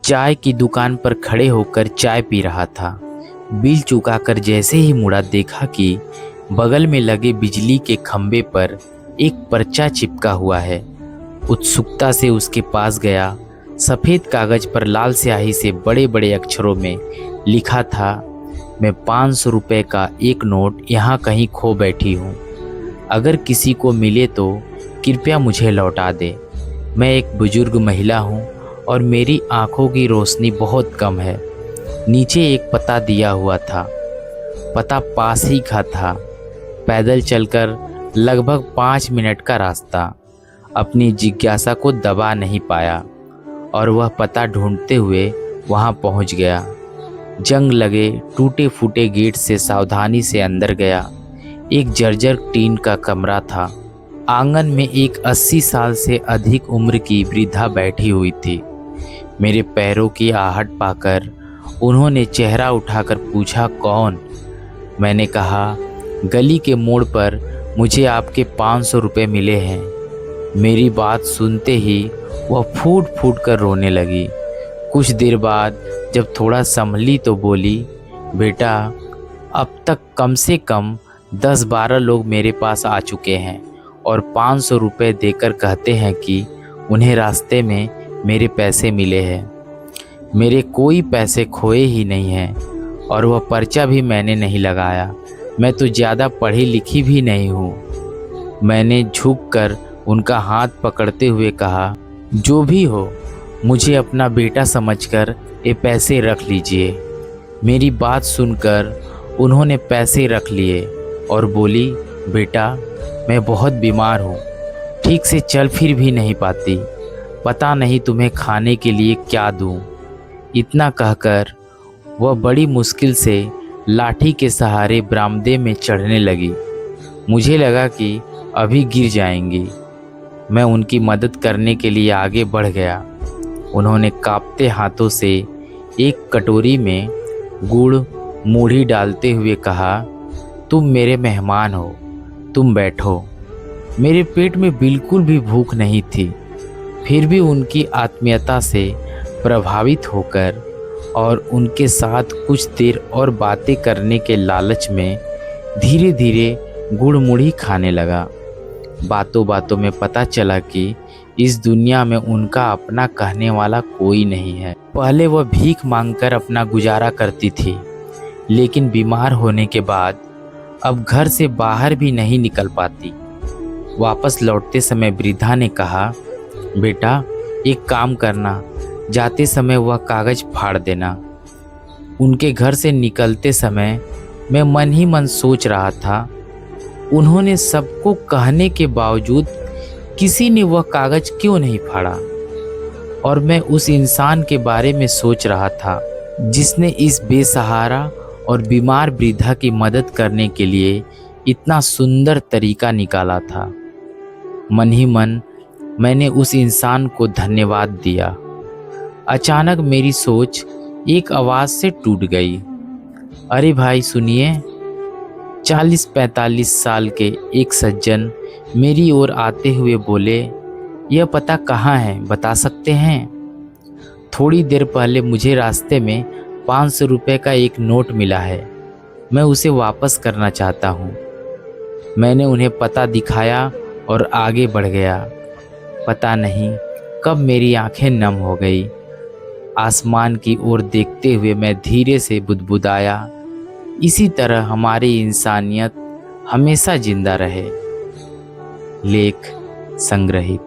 चाय की दुकान पर खड़े होकर चाय पी रहा था। बिल चुकाकर जैसे ही मुड़ा, देखा कि बगल में लगे बिजली के खंभे पर एक पर्चा चिपका हुआ है। उत्सुकता से उसके पास गया। सफ़ेद कागज पर लाल स्याही से बड़े बड़े अक्षरों में लिखा था, मैं 500 रुपये का एक नोट यहाँ कहीं खो बैठी हूँ। अगर किसी को मिले तो कृपया मुझे लौटा दे। मैं एक बुजुर्ग महिला हूँ और मेरी आंखों की रोशनी बहुत कम है। नीचे एक पता दिया हुआ था। पता पास ही का था। पैदल चलकर लगभग 5 मिनट का रास्ता। अपनी जिज्ञासा को दबा नहीं पाया और वह पता ढूंढते हुए वहां पहुंच गया। जंग लगे टूटे फूटे गेट से सावधानी से अंदर गया। एक जर्जर टीन का कमरा था। आंगन में एक 80 साल से अधिक उम्र की वृद्धा बैठी हुई थी। मेरे पैरों की आहट पाकर उन्होंने चेहरा उठाकर पूछा, कौन? मैंने कहा, गली के मोड़ पर मुझे आपके 500 रुपये मिले हैं। मेरी बात सुनते ही वह फूट फूट कर रोने लगी। कुछ देर बाद जब थोड़ा संभली तो बोली, बेटा, अब तक कम से कम 10-12 लोग मेरे पास आ चुके हैं और 500 रुपये देकर कहते हैं कि उन्हें रास्ते में मेरे पैसे मिले हैं। मेरे कोई पैसे खोए ही नहीं हैं और वह पर्चा भी मैंने नहीं लगाया। मैं तो ज़्यादा पढ़ी लिखी भी नहीं हूँ। मैंने झुककर उनका हाथ पकड़ते हुए कहा, जो भी हो, मुझे अपना बेटा समझकर ये पैसे रख लीजिए। मेरी बात सुनकर उन्होंने पैसे रख लिए और बोली, बेटा, मैं बहुत बीमार हूँ, ठीक से चल फिर भी नहीं पाती। पता नहीं तुम्हें खाने के लिए क्या दूँ। इतना कहकर वह बड़ी मुश्किल से लाठी के सहारे बरामदे में चढ़ने लगी। मुझे लगा कि अभी गिर जाएंगी। मैं उनकी मदद करने के लिए आगे बढ़ गया। उन्होंने कांपते हाथों से एक कटोरी में गुड़ मूढ़ी डालते हुए कहा, तुम मेरे मेहमान हो, तुम बैठो। मेरे पेट में बिल्कुल भी भूख नहीं थी। फिर भी उनकी आत्मीयता से प्रभावित होकर और उनके साथ कुछ देर और बातें करने के लालच में धीरे धीरे गुड़ मुढ़ी खाने लगा। बातों बातों में पता चला कि इस दुनिया में उनका अपना कहने वाला कोई नहीं है। पहले वह भीख मांगकर अपना गुजारा करती थी, लेकिन बीमार होने के बाद अब घर से बाहर भी नहीं निकल पाती। वापस लौटते समय वृद्धा ने कहा, बेटा, एक काम करना, जाते समय वह कागज फाड़ देना। उनके घर से निकलते समय मैं मन ही मन सोच रहा था, उन्होंने सबको कहने के बावजूद किसी ने वह कागज क्यों नहीं फाड़ा। और मैं उस इंसान के बारे में सोच रहा था जिसने इस बेसहारा और बीमार वृद्धा की मदद करने के लिए इतना सुंदर तरीका निकाला था। मन ही मन मैंने उस इंसान को धन्यवाद दिया। अचानक मेरी सोच एक आवाज़ से टूट गई। अरे भाई सुनिए। 40-45 साल के एक सज्जन मेरी ओर आते हुए बोले, यह पता कहाँ है, बता सकते हैं? थोड़ी देर पहले मुझे रास्ते में 500 रुपये का एक नोट मिला है। मैं उसे वापस करना चाहता हूँ। मैंने उन्हें पता दिखाया और आगे बढ़ गया। पता नहीं कब मेरी आंखें नम हो गई। आसमान की ओर देखते हुए मैं धीरे से बुदबुदाया, इसी तरह हमारी इंसानियत हमेशा जिंदा रहे। लेख संग्रहित।